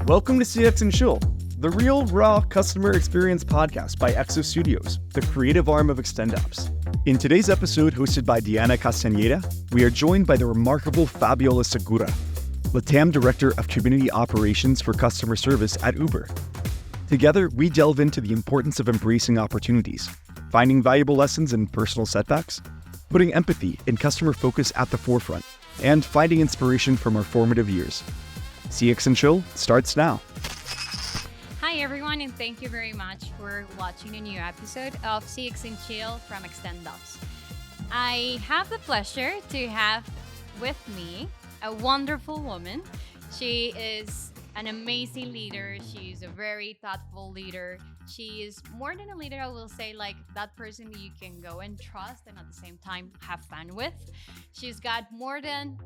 Welcome to CX&Chill, the real, raw customer experience podcast by Exo Studios, the creative arm of XtendOps. In today's episode, hosted by Diana Castañeda, we are joined by the remarkable Fabiola Segura, LATAM Director of Community Operations for Customer Service at Uber. Together, we delve into the importance of embracing opportunities, finding valuable lessons in personal setbacks, putting empathy and customer focus at the forefront, and finding inspiration from our formative years. CX&Chill starts now. Hi everyone, and thank you very much for watching a new episode of CX&Chill from XtendOps. I have the pleasure to have with me a wonderful woman. She is an amazing leader. She's a very thoughtful leader. She is more than a leader, I will say, like that person that you can go and trust and at the same time have fun with. She's got more than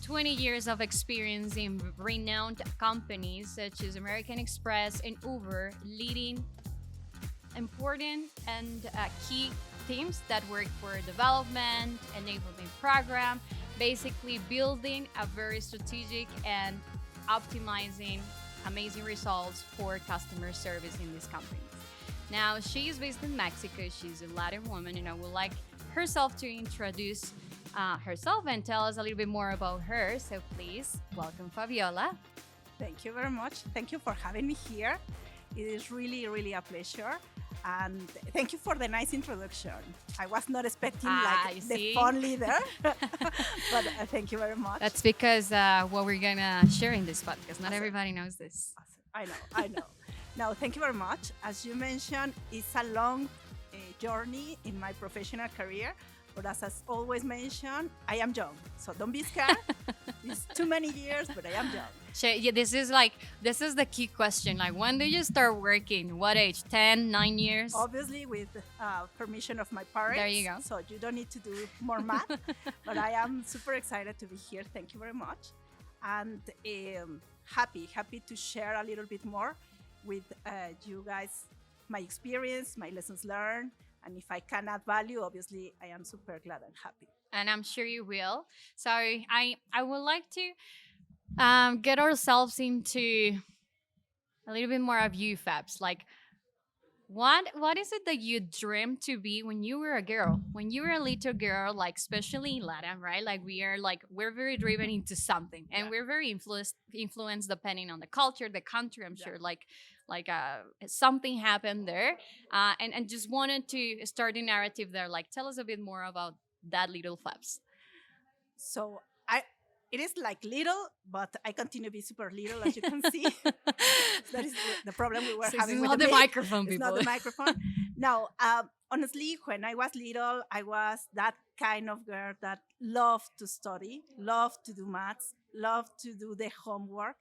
20 years of experience in renowned companies such as American Express and Uber, leading important and key teams that work for development, enablement program, basically building a very strategic and optimizing amazing results for customer service in these companies. Now, she is based in Mexico. She's a Latin woman, and I would like herself to introduce herself and tell us a little bit more about her. So please welcome Fabiola. Thank you very much. Thank you for having me here. It is really, really a pleasure. And thank you for the nice introduction. I was not expecting the fun leader, but thank you very much. That's because what we're gonna share in this podcast. Not everybody knows this. I know. Now, thank you very much. As you mentioned, it's a long journey in my professional career. But as I always mention, I am young, so don't be scared. It's too many years, but I am young. So, yeah, this is the key question. Like, when did you start working? What age? 10, 9 years? Obviously, with permission of my parents. There you go. So you don't need to do more math. But I am super excited to be here. Thank you very much, and happy to share a little bit more with you guys, my experience, my lessons learned. And if I can add value, obviously, I am super glad and happy. And I'm sure you will. So I would like to get ourselves into a little bit more of you, Fabs. Like, what is it that you dreamed to be when you were a girl? When you were a little girl, like especially in LATAM, right? Like we're very driven into something, and we're very influenced depending on the culture, the country. I'm sure, like something happened there, and just wanted to start the narrative there. Like, tell us a bit more about that little Fabs. So it is like little, but I continue to be super little, as you can see. That is the problem we were having with the microphone, it's people. Not the microphone. Now, honestly, when I was little, I was that kind of girl that loved to study, loved to do maths, loved to do the homework.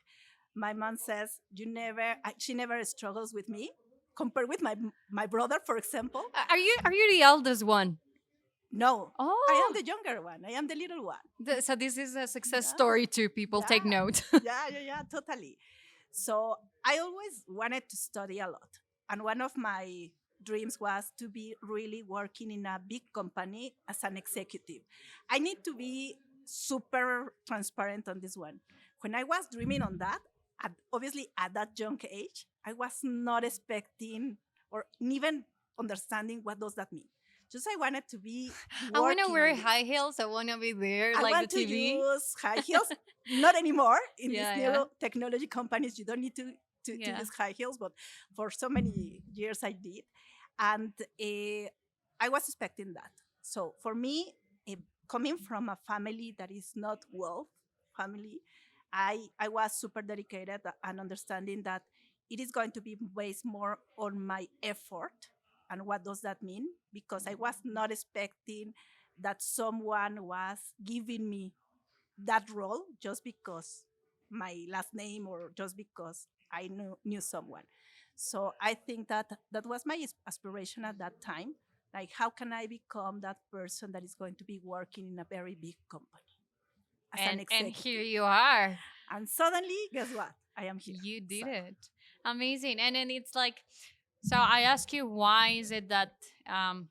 My mom says she never struggles with me, compared with my brother, for example. Are you the eldest one? No. Oh. I am the younger one. I am the little one. So this is a success story too. People take note. yeah, totally. So I always wanted to study a lot. And one of my dreams was to be really working in a big company as an executive. I need to be super transparent on this one. When I was dreaming on that, obviously at that young age, I was not expecting or even understanding what does that mean. Just I wanted to be I want to wear high heels. I want to be there I like want the TV. To use high heels. Not anymore. In these new technology companies, you don't need to use high heels. But for so many years, I did. And I was expecting that. So for me, coming from a family that is not wealth family, I was super dedicated and understanding that it is going to be based more on my effort. And what does that mean? Because I was not expecting that someone was giving me that role just because my last name or just because I knew someone. So I think that was my aspiration at that time. Like, how can I become that person that is going to be working in a very big company as an executive? And here you are. And suddenly, guess what? I am here. You did it. Amazing. And then it's like, so I ask you, why is it that,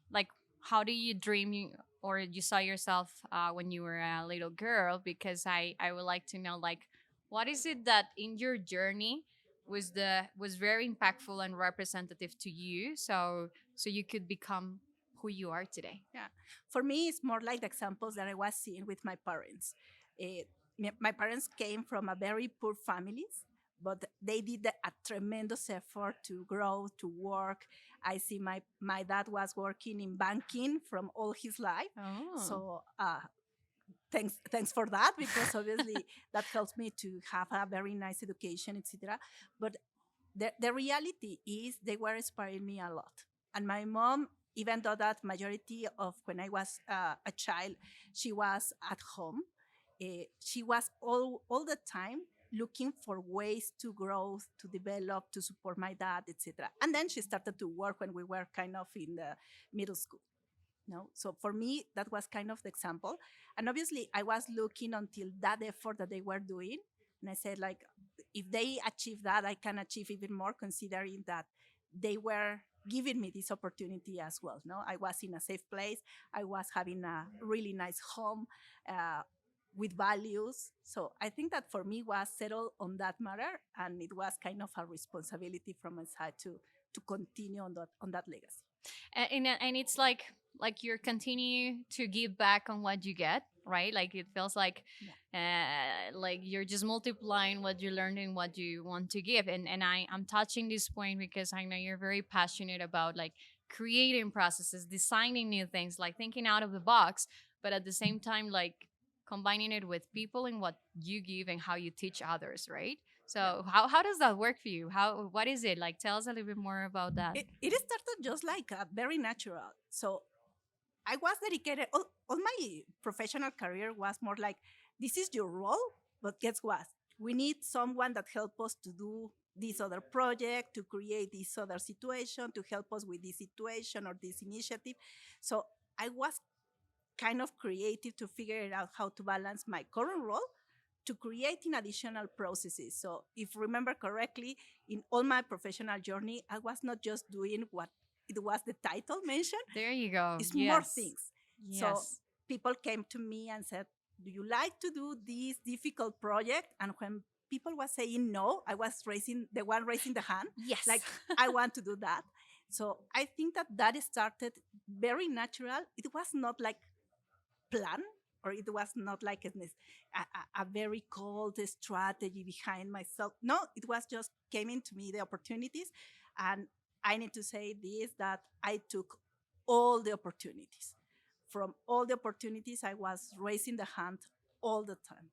like, how do you dream or you saw yourself when you were a little girl? Because I would like to know, like, what is it that in your journey was very impactful and representative to you, so you could become who you are today? Yeah. For me, it's more like the examples that I was seeing with my parents. My parents came from a very poor families, but they did a tremendous effort to grow, to work. I see my dad was working in banking from all his life. Oh, So thanks for that, because obviously that helps me to have a very nice education, etc. But the reality is they were inspiring me a lot. And my mom, even though that majority of when I was a child, she was at home, she was all the time looking for ways to grow, to develop, to support my dad, etc. And then she started to work when we were kind of in the middle school. No, so for me that was kind of the example, and obviously I was looking until that effort that they were doing, and I said, like, if they achieve that, I can achieve even more, considering that they were giving me this opportunity as well. No, I was in a safe place, I was having a really nice home, uh, with values. So I think that for me was settled on that matter, and it was kind of a responsibility from my side to continue on that legacy. And it's like you're continue to give back on what you get, right? Like it feels like you're just multiplying what you learned and what you want to give. And I'm touching this point because I know you're very passionate about like creating processes, designing new things, like thinking out of the box, but at the same time like combining it with people and what you give and how you teach others, right? Yeah. So how does that work for you? How what is it? Like tell us a little bit more about that. It started just like very natural. So I was dedicated. All my professional career was more like, this is your role, but guess what? We need someone that help us to do this other project, to create this other situation, to help us with this situation or this initiative. So I was kind of creative to figure it out how to balance my current role to creating additional processes. So if remember correctly, in all my professional journey, I was not just doing what it was the title mentioned. There you go. It's more Yes. things. So Yes. people came to me and said, do you like to do this difficult project? And when people was saying no, I was the one raising the hand. Yes. Like, I want to do that. So I think that started very natural. It was not like plan, or it was not like a very cold strategy behind myself. No, it was just came into me the opportunities. And I need to say this, that I took all the opportunities. From all the opportunities, I was raising the hand all the time.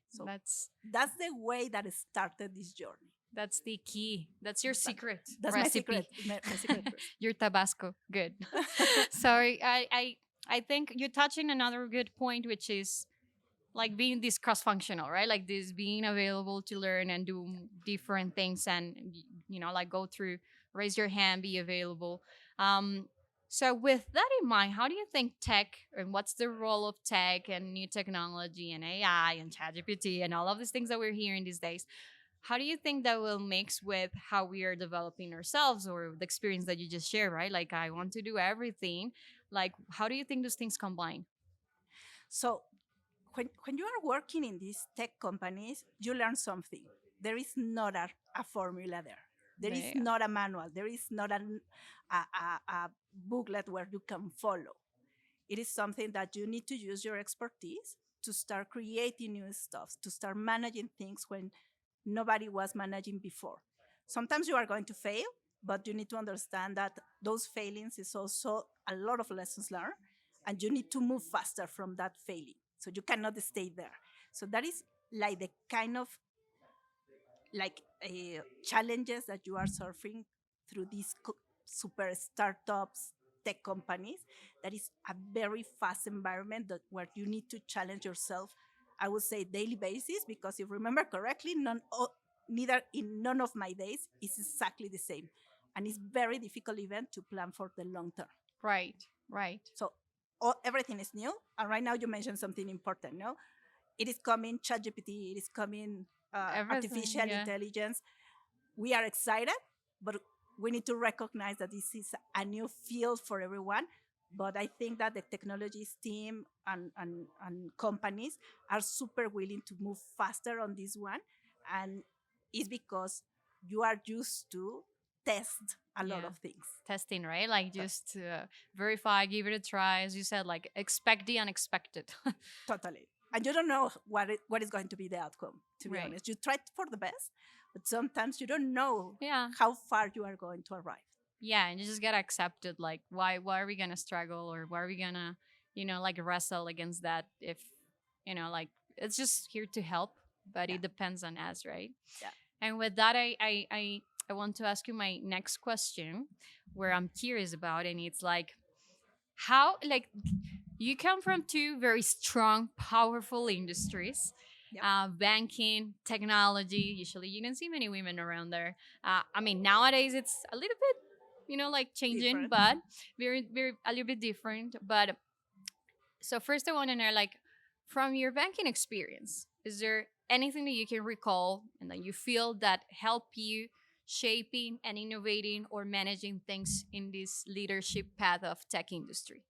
So that's the way that it started this journey. That's the key. That's your secret That's recipe. My secret recipe. Your Tabasco. Good. Sorry, I think you're touching another good point, which is like being this cross-functional, right? Like this being available to learn and do different things, and you know, like go through, raise your hand, be available. So with that in mind, how do you think tech, and what's the role of tech and new technology and AI and ChatGPT and all of these things that we're hearing these days? How do you think that will mix with how we are developing ourselves or the experience that you just shared, right? Like I want to do everything. Like how do you think those things combine? So when you are working in these tech companies, you learn something. There is not a formula there. There is not a manual. There is not a booklet where you can follow. It is something that you need to use your expertise to start creating new stuff, to start managing things when nobody was managing before. Sometimes you are going to fail, but you need to understand that those failings is also a lot of lessons learned, and you need to move faster from that failing. So you cannot stay there. So that is like the kind of like challenges that you are surfing through these super startups, tech companies. That is a very fast environment where you need to challenge yourself, I would say daily basis, because if you remember correctly, neither in none of my days is exactly the same. And it's very difficult even to plan for the long term. Right. So everything is new. And right now you mentioned something important, no? It is coming, ChatGPT, it is coming, artificial intelligence. We are excited, but we need to recognize that this is a new field for everyone. But I think that the technologies team and companies are super willing to move faster on this one. And it's because you are used to test a lot of things. Testing, right? Like just to verify, give it a try. As you said, like expect the unexpected. Totally. And you don't know what is going to be the outcome, to be honest. You try for the best, but sometimes you don't know how far you are going to arrive. Yeah, and you just gotta accept it. Like, why are we gonna struggle, or why are we gonna, like wrestle against that? If, like it's just here to help, but it depends on us, right? Yeah. And with that, I want to ask you my next question, where I'm curious about, and it's like, how, like, you come from two very strong, powerful industries. Yep. Banking, technology. Usually, you don't see many women around there. I mean, nowadays it's a little bit, like changing, Different. but very a little bit different. But so first, I want to know, like, from your banking experience, is there anything that you can recall and that you feel that help you shaping and innovating or managing things in this leadership path of tech industry?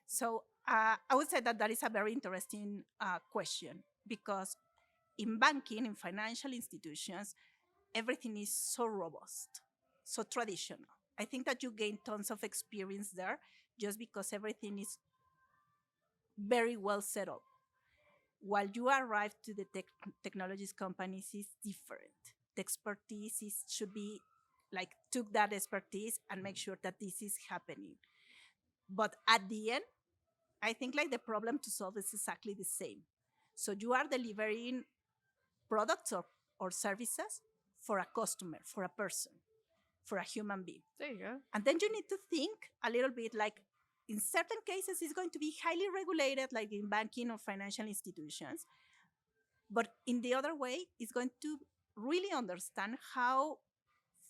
So I would say that is a very interesting question, because in banking, in financial institutions, everything is so robust, so traditional. I think that you gain tons of experience there just because everything is very well set up. While you arrive to the technologies companies, is different. The expertise should be like, took that expertise and make sure that this is happening. But at the end, I think like the problem to solve is exactly the same. So you are delivering products or services for a customer, for a person, for a human being. There you go. And then you need to think a little bit like, in certain cases, it's going to be highly regulated, like in banking or financial institutions. But in the other way, it's going to really understand how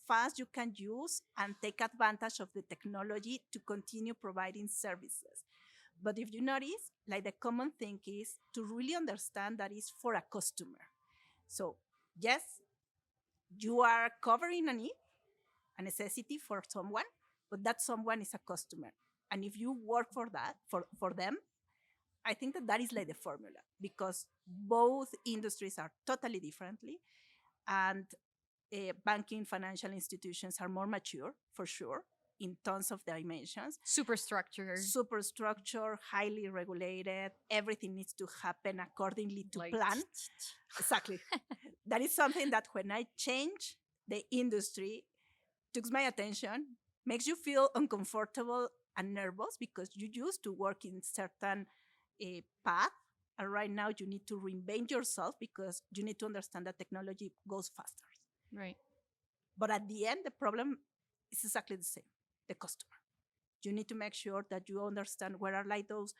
fast you can use and take advantage of the technology to continue providing services. But if you notice, like the common thing is to really understand that is for a customer. So yes, you are covering a need, a necessity for someone, but that someone is a customer. And if you work for that, for them, I think that is like the formula, because both industries are totally differently, and banking, financial institutions are more mature, for sure, in tons of dimensions. Super structured, highly regulated. Everything needs to happen accordingly to like, plan. Exactly. That is something that when I change the industry, took my attention, makes you feel uncomfortable and nervous, because you used to work in certain path, and right now you need to reinvent yourself because you need to understand that technology goes faster. Right. But at the end, the problem is exactly the same, the customer. You need to make sure that you understand what are like those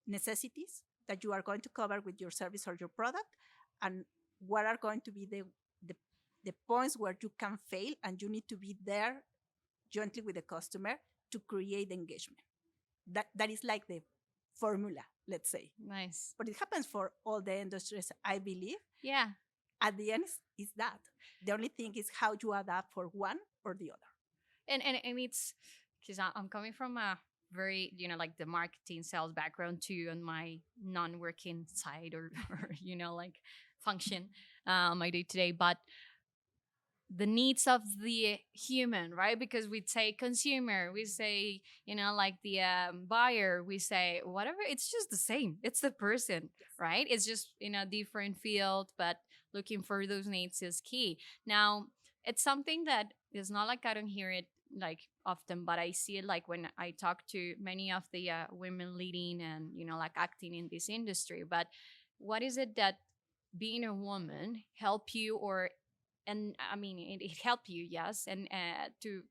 necessities that you are going to cover with your service or your product, and what are going to be the points where you can fail, and you need to be there jointly with the customer to create engagement. That is like the formula, let's say. Nice. But it happens for all the industries, I believe. Yeah. At the end, is that. The only thing is how you adapt for one or the other. And it's because I'm coming from a very, like the marketing sales background too, on my non-working side, or like function, my day to day. But the needs of the human, right? Because we say consumer, we say, like the buyer, we say whatever, it's just the same. It's the person, right? It's just in a different field, but looking for those needs is key. Now, it's something that is not like I don't hear it like often, but I see it like when I talk to many of the women leading and, like acting in this industry. But what is it that being a woman help you, or and I mean, it helped you, yes, and to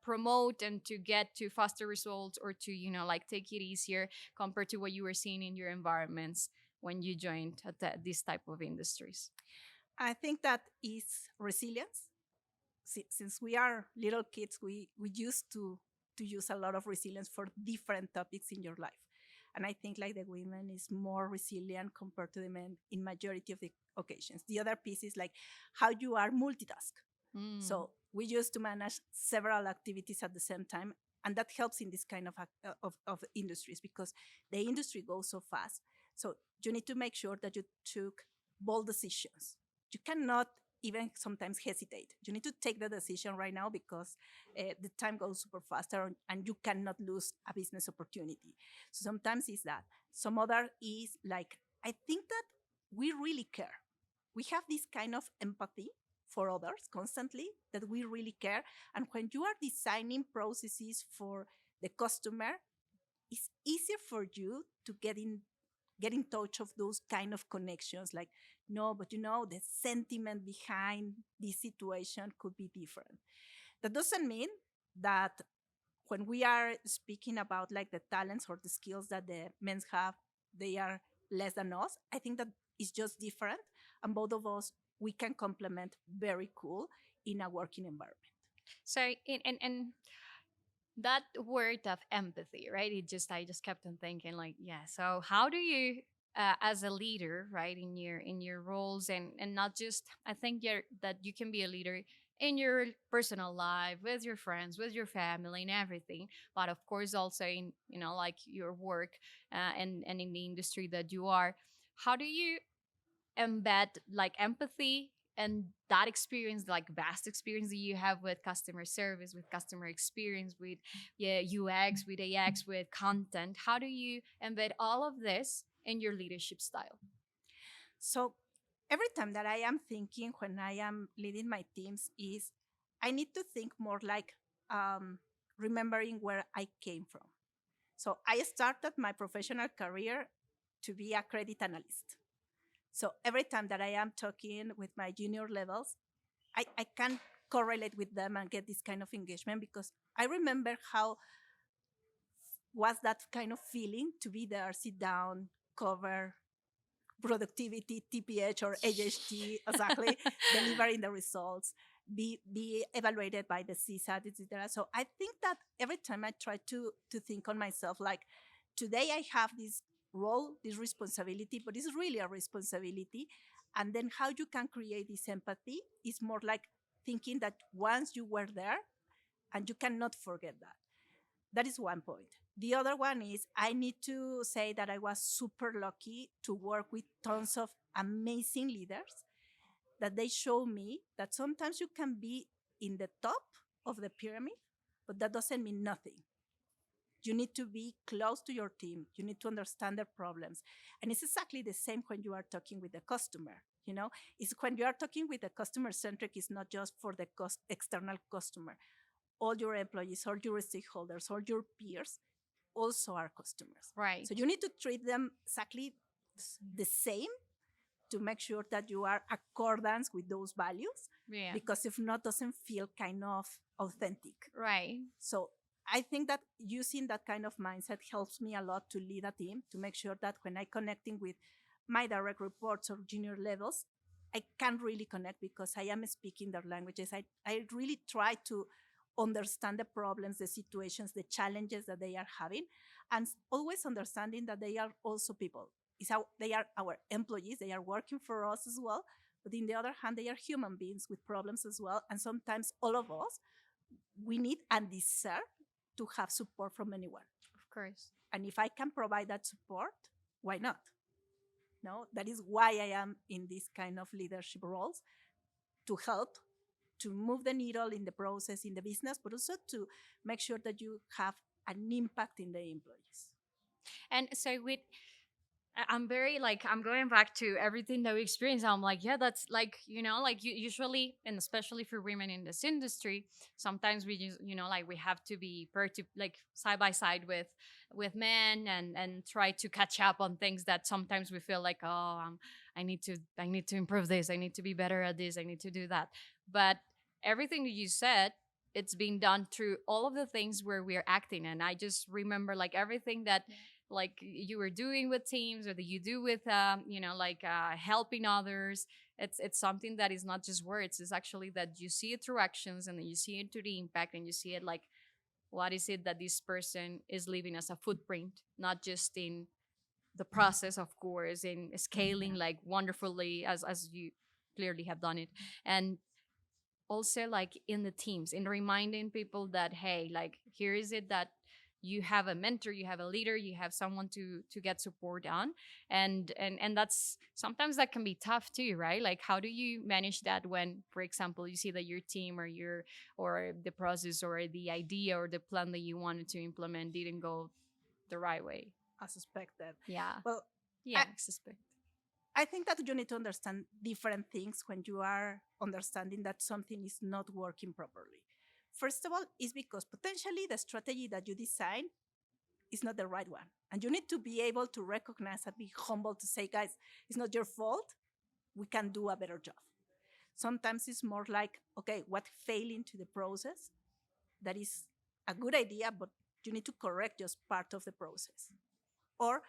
promote and to get to faster results, or to like take it easier compared to what you were seeing in your environments when you joined at this type of industries? I think that is resilience. Since we are little kids, we used to use a lot of resilience for different topics in your life. And I think like the women is more resilient compared to the men in majority of the occasions. The other piece is like how you are multitask. So we used to manage several activities at the same time, and that helps in this kind of industries, because the industry goes so fast. So you need to make sure that you took bold decisions. You cannot even sometimes hesitate. You need to take the decision right now because the time goes super faster and you cannot lose a business opportunity. So sometimes it's that. Some other is like, I think that we really care. We have this kind of empathy for others constantly, that we really care. And when you are designing processes for the customer, it's easier for you to get in touch of those kind of connections, like, no, but the sentiment behind this situation could be different. That doesn't mean that when we are speaking about like the talents or the skills that the men have, they are less than us. I think that it's just different, and both of us, we can complement very cool in a working environment. So and that word of empathy, right? I just kept on thinking like, yeah. So how do you, as a leader, right, in your roles, and not just, I think that you can be a leader in your personal life, with your friends, with your family, and everything, but of course also in, like your work, and in the industry that you are. How do you embed like empathy and that experience, like vast experience that you have with customer service, with customer experience, with, yeah, UX, with AX, with content? How do you embed all of this in your leadership style? So every time that I am thinking when I am leading my teams is I need to think more like, remembering where I came from. So I started my professional career to be a credit analyst. So every time that I am talking with my junior levels, I can correlate with them and get this kind of engagement, because I remember how was that kind of feeling to be there, sit down, cover productivity, TPH or AHT, exactly, delivering the results, be evaluated by the CSAT, etc. So I think that every time I try to think on myself, like, today I have this role, this responsibility, but it's really a responsibility. And then how you can create this empathy is more like thinking that once you were there, and you cannot forget that. That is one point. The other one is I need to say that I was super lucky to work with tons of amazing leaders, that they show me that sometimes you can be in the top of the pyramid, but that doesn't mean nothing. You need to be close to your team. You need to understand their problems. And it's exactly the same when you are talking with the customer. It's when you are talking with the customer centric, it's not just for the external customer. All your employees, all your stakeholders, all your peers also are customers. Right. So you need to treat them exactly the same to make sure that you are accordance with those values. Yeah. Because if not, doesn't feel kind of authentic. Right. So I think that using that kind of mindset helps me a lot to lead a team, to make sure that when I connecting with my direct reports or junior levels, I can really connect because I am speaking their languages. I really try to understand the problems, the situations, the challenges that they are having, and always understanding that they are also people. They are our employees, they are working for us as well, but in the other hand, they are human beings with problems as well. And sometimes all of us, we need and deserve to have support from anyone. Of course. And if I can provide that support, why not? No, that is why I am in this kind of leadership roles, to help to move the needle in the process, in the business, but also to make sure that you have an impact in the employees. And so I'm very like, I'm going back to everything that we experienced. I'm like, yeah, that's like, like usually, and especially for women in this industry, sometimes we just, like we have to be like side by side with men, and try to catch up on things that sometimes we feel like, oh, I need to improve this. I need to be better at this. I need to do that. But everything that you said, it's being done through all of the things where we're acting. And I just remember like everything that, like you were doing with teams, or that you do with helping others. It's something that is not just words. It's actually that you see it through actions, and then you see it through the impact, and you see it like, what is it that this person is leaving as a footprint, not just in the process, of course, in scaling like wonderfully as you clearly have done it, and also like in the teams, in reminding people that, hey, like here is it that you have a mentor, you have a leader, you have someone to get support on. And that's sometimes that can be tough too, right? Like how do you manage that when, for example, you see that your team or the process or the idea or the plan that you wanted to implement didn't go the right way? As expected. Yeah. Well, Yeah, I suspect. I think that you need to understand different things when you are understanding that something is not working properly. First of all, is because potentially the strategy that you design is not the right one. And you need to be able to recognize and be humble to say, guys, it's not your fault. We can do a better job. Sometimes it's more like, okay, what failed into the process that is a good idea, but you need to correct just part of the process. Or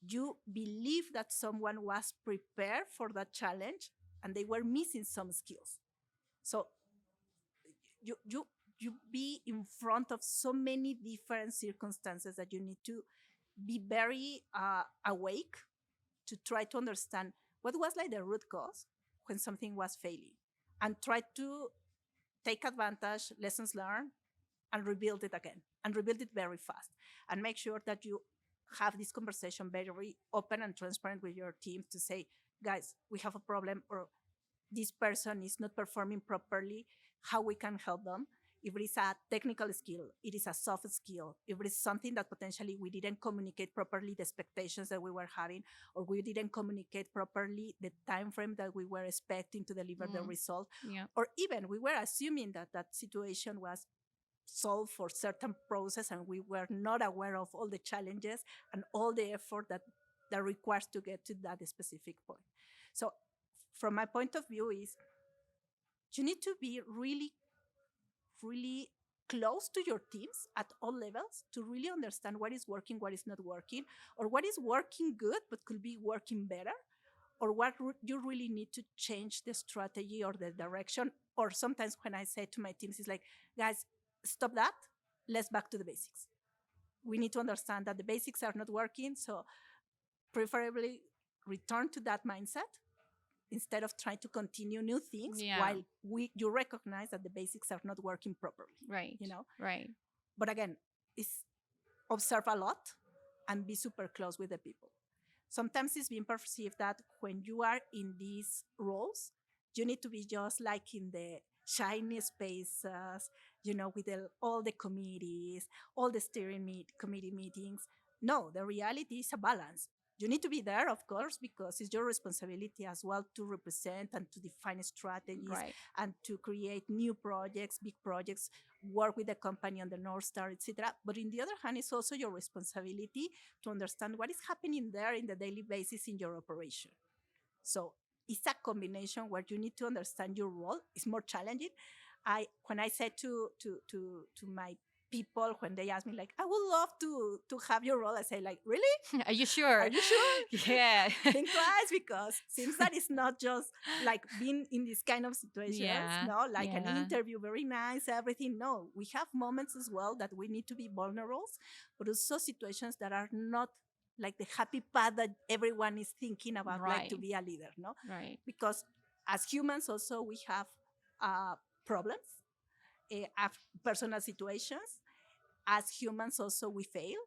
you believe that someone was prepared for that challenge and they were missing some skills. So you be in front of so many different circumstances that you need to be very awake to try to understand what was like the root cause when something was failing, and try to take advantage, lessons learned, and rebuild it again, and rebuild it very fast, and make sure that you have this conversation very open and transparent with your team to say, guys, we have a problem, or this person is not performing properly, how we can help them. If it is a technical skill, it is a soft skill. If it is something that potentially we didn't communicate properly the expectations that we were having, or we didn't communicate properly the time frame that we were expecting to deliver the result, or even we were assuming that that situation was solved for certain process and we were not aware of all the challenges and all the effort that requires to get to that specific point. So from my point of view is you need to be really close to your teams at all levels to really understand what is working, what is not working, or what is working good but could be working better, or what you really need to change the strategy or the direction. Or sometimes when I say to my teams, it's like, guys, stop that, let's back to the basics. We need to understand that the basics are not working, so preferably return to that mindset instead of trying to continue new things while you recognize that the basics are not working properly. Right. Right. But again, it's observe a lot and be super close with the people. Sometimes it's being perceived that when you are in these roles, you need to be just like in the shiny spaces, with all the committees, all the steering committee meetings. No, the reality is a balance. You need to be there, of course, because it's your responsibility as well to represent and to define strategies and to create new projects, big projects, work with the company on the North Star, etc. But on the other hand, it's also your responsibility to understand what is happening there in the daily basis in your operation. So it's a combination where you need to understand your role. It's more challenging. When I said to my people, when they ask me like, I would love to have your role, I say like, really? Are you sure? Are you sure? Yeah. Think twice, because seems that it's not just like being in this kind of situations, an interview, very nice, everything. No, we have moments as well that we need to be vulnerable, but also situations that are not like the happy path that everyone is thinking about, like to be a leader, no? Right. Because as humans also we have problems, personal situations. As humans also we fail,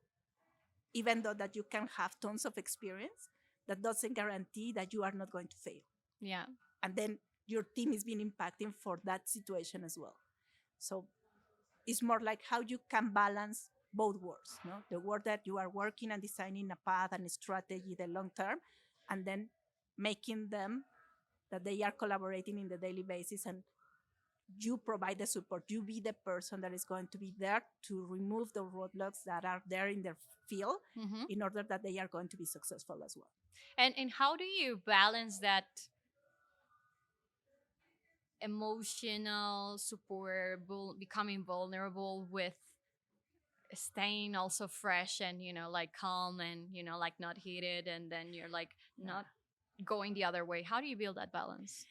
even though that you can have tons of experience, that doesn't guarantee that you are not going to fail. Yeah. And then your team is being impacted for that situation as well. So it's more like how you can balance both worlds, no? The world that you are working and designing a path and a strategy, the long term, and then making them that they are collaborating in the daily basis, and you provide the support. You be the person that is going to be there to remove the roadblocks that are there in their field in order that they are going to be successful as well. And how do you balance that emotional support, becoming vulnerable, with staying also fresh and like calm and like not heated, and then you're like not going the other way? How do you build that balance?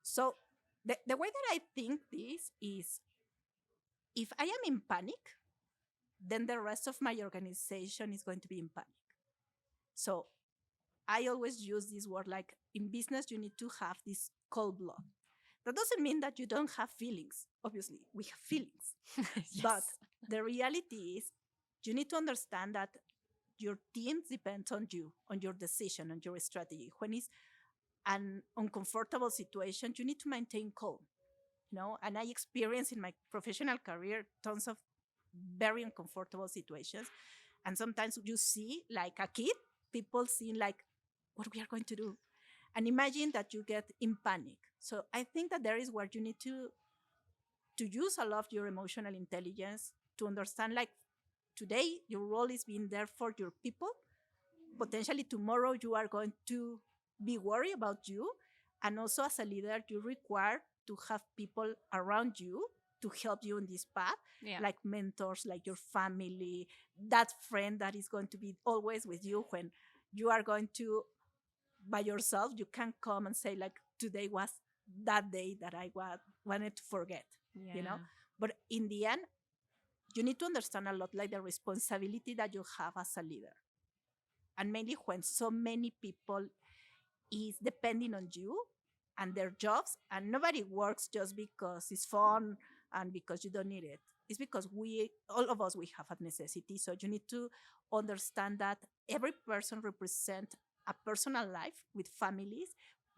So the way that I think this is, if I am in panic, then the rest of my organization is going to be in panic. So I always use this word, like in business, you need to have this cold blood. That doesn't mean that you don't have feelings. Obviously, we have feelings. Yes. But the reality is you need to understand that your team depends on you, on your decision, on your strategy. When it's an uncomfortable situation, you need to maintain calm, and I experienced in my professional career tons of very uncomfortable situations. And sometimes you see like a kid, people seeing like what we are going to do. And imagine that you get in panic. So I think that there is where you need to use a lot of your emotional intelligence to understand like today your role is being there for your people. Potentially tomorrow you are going to be worried about you. And also as a leader, you require to have people around you to help you in this path, like mentors, like your family, that friend that is going to be always with you when you are going to by yourself. You can come and say like today was that day that I wanted to forget, But in the end, you need to understand a lot like the responsibility that you have as a leader. And mainly when so many people is depending on you and their jobs, and nobody works just because it's fun and because you don't need it. It's because all of us, we have a necessity. So you need to understand that every person represents a personal life with families,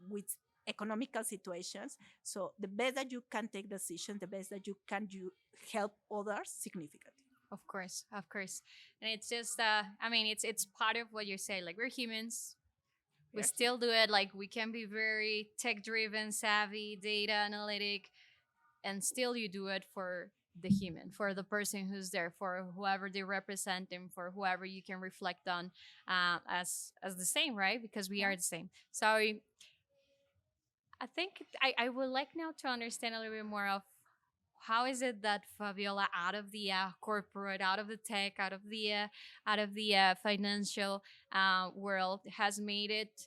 with economical situations. So the best that you can take decisions, the best that you can help others significantly. Of course, of course. And it's just I mean it's part of what you say, like we're humans. We still do it, like we can be very tech driven, savvy, data analytic, and still you do it for the human, for the person who's there, for whoever they represent them, for whoever you can reflect on as the same, right? Because we are the same. So I think I would like now to understand a little bit more of how is it that Fabiola, out of the corporate, out of the tech, out of the financial world, has made it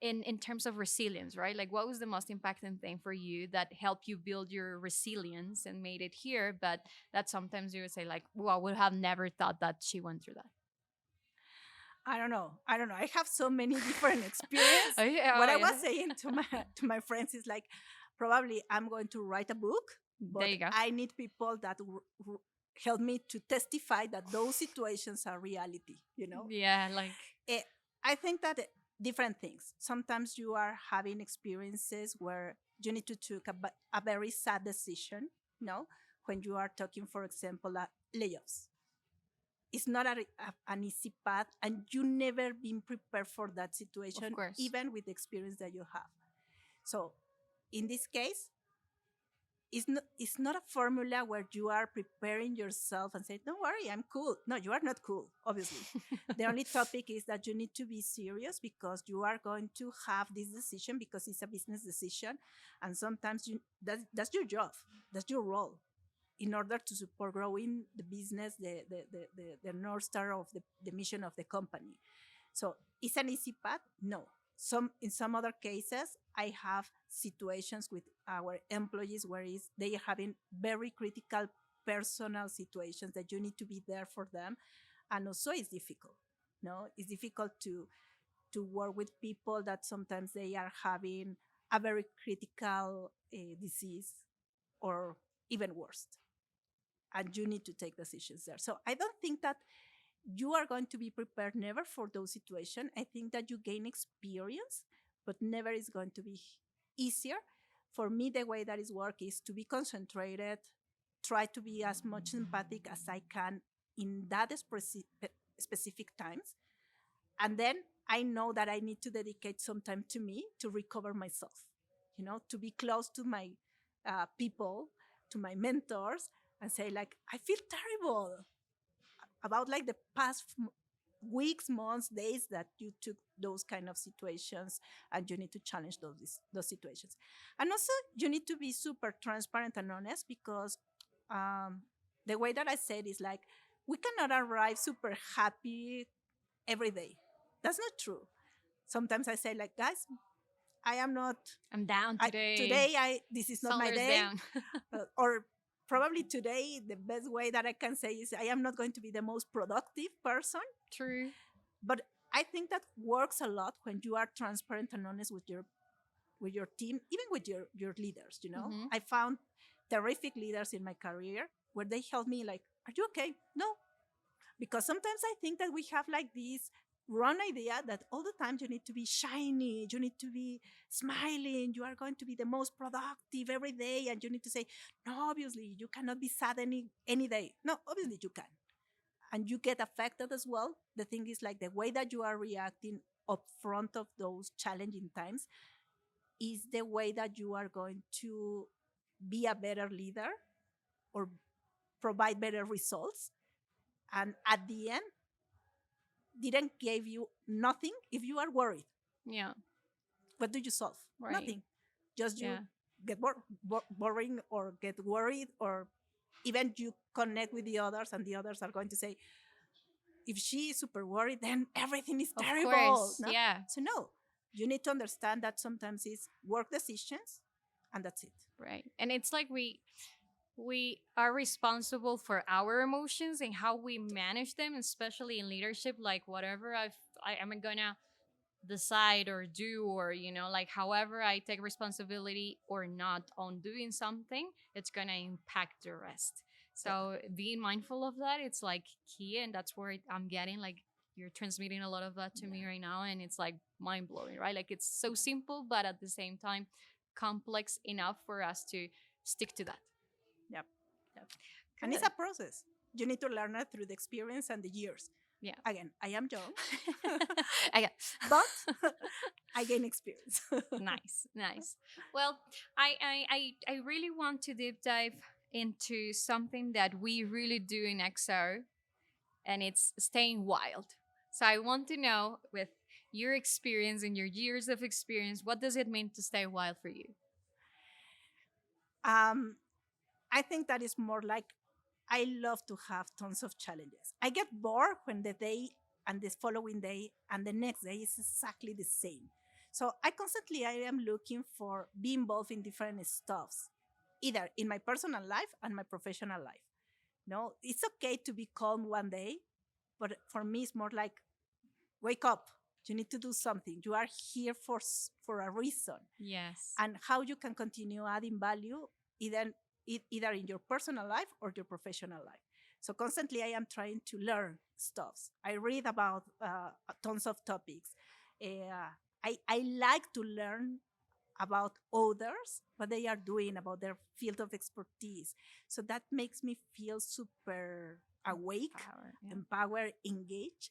in terms of resilience, right? Like, what was the most impacting thing for you that helped you build your resilience and made it here? But that sometimes you would say, like, well, I would have never thought that she went through that. I don't know. I have so many different experiences. What I was saying to my friends is like, probably I'm going to write a book, but I need people that help me to testify that those situations are reality, Yeah, like I think that different things. Sometimes you are having experiences where you need to take a very sad decision, when you are talking, for example, layoffs. It's not an easy path, and you never been prepared for that situation, even with the experience that you have. So in this case, it's not a formula where you are preparing yourself and say, don't worry, I'm cool. No, you are not cool, obviously. The only topic is that you need to be serious because you are going to have this decision because it's a business decision. And sometimes that's your job. That's your role in order to support growing the business, the North Star of the mission of the company. So is an easy path? No. In some other cases, I have situations with our employees where they are having very critical personal situations that you need to be there for them. And also it's difficult. It's difficult to work with people that sometimes they are having a very critical disease or even worse. And you need to take decisions there. So I don't think that you are going to be prepared never for those situations. I think that you gain experience, but never is going to be easier. For me, the way that is work is to be concentrated, try to be as much empathic as I can in that specific times. And then I know that I need to dedicate some time to me to recover myself, to be close to my people, to my mentors, and say like, I feel terrible about like the past weeks, months, days that you took those kind of situations, and you need to challenge those situations. And also you need to be super transparent and honest, because the way that I said is like, we cannot arrive super happy every day. That's not true. Sometimes I say like, guys, I'm down today. This is not my day. Or probably today, the best way that I can say is I am not going to be the most productive person. True. But I think that works a lot when you are transparent and honest with your team, even with your leaders, Mm-hmm. I found terrific leaders in my career where they help me like, are you okay? No. Because sometimes I think that we have like this wrong idea that all the time you need to be shiny, you need to be smiling, you are going to be the most productive every day, and you need to say, no, obviously you cannot be sad any day. No, obviously you can. And you get affected as well. The thing is like the way that you are reacting up front of those challenging times is the way that you are going to be a better leader or provide better results. And at the end, didn't give you nothing if you are worried. Yeah. What do you solve? Right. Nothing. Just you get boring or get worried, or even you connect with the others and the others are going to say, if she is super worried, then everything is terrible. Of course. No? Yeah. So no, you need to understand that sometimes it's work decisions and that's it. Right. And it's like we are responsible for our emotions and how we manage them, especially in leadership. Like whatever I'm gonna decide or do, or like however I take responsibility or not on doing something, it's gonna impact the rest. So being mindful of that, it's like key, and that's where I'm getting like you're transmitting a lot of that to me right now, and it's like mind blowing, right? Like it's so simple, but at the same time complex enough for us to stick to that. Yep. And it's a process. You need to learn it through the experience and the years. Yeah. Again, I am young, but I gain experience. Nice. Well, I really want to deep dive into something that we really do in XO, and it's staying wild. So I want to know, with your experience and your years of experience, what does it mean to stay wild for you? I think that is more like I love to have tons of challenges. I get bored when the day and the following day and the next day is exactly the same. So I am looking for being involved in different stuffs, either in my personal life and my professional life. No, it's okay to be calm one day, but for me it's more like wake up. You need to do something. You are here for a reason. Yes. And how you can continue adding value either in your personal life or your professional life. So constantly I am trying to learn stuff. I read about tons of topics. I like to learn about others, what they are doing, about their field of expertise. So that makes me feel super awake, empowered, engaged.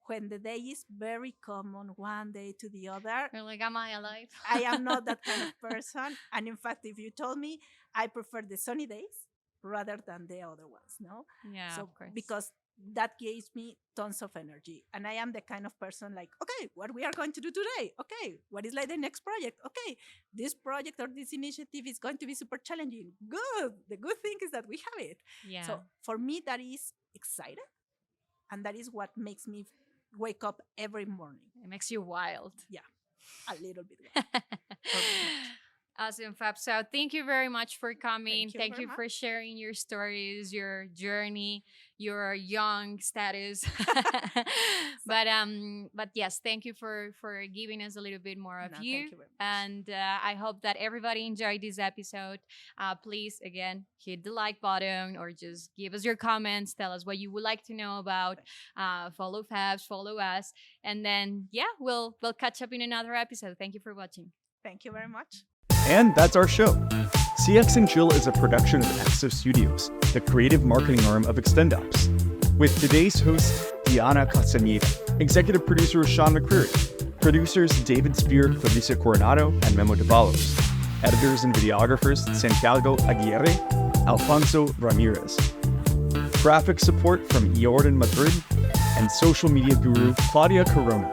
When the day is very common one day to the other. You're like, am I alive? I am not that kind of person. And in fact, if you told me, I prefer the sunny days rather than the other ones, no? Yeah, so, of course. Because that gives me tons of energy. And I am the kind of person like, okay, what we are going to do today? Okay, what is like the next project? Okay, this project or this initiative is going to be super challenging. Good. The good thing is that we have it. Yeah. So for me, that is exciting. And that is what makes me wake up every morning. It makes you wild. Yeah, a little bit wild. Awesome, Fab. So thank you very much for coming. Thank you for sharing your stories, your journey, your young status. But yes, thank you for giving us a little bit more of you. Thank you very much. And I hope that everybody enjoyed this episode. Please, again, hit the like button or just give us your comments. Tell us what you would like to know about. Follow Fabs, follow us. And then, we'll catch up in another episode. Thank you for watching. Thank you very much. And that's our show. CX&Chill is a production of XO Studios, the creative marketing arm of XtendOps. With today's host, Diana Castañeda, executive producer Sean McCreary, producers David Spear, Clarissa Coronado, and Memo Davalos, editors and videographers Santiago Aguirre, Alfonso Ramirez, graphic support from Jordan Madrid, and social media guru Claudia Corona.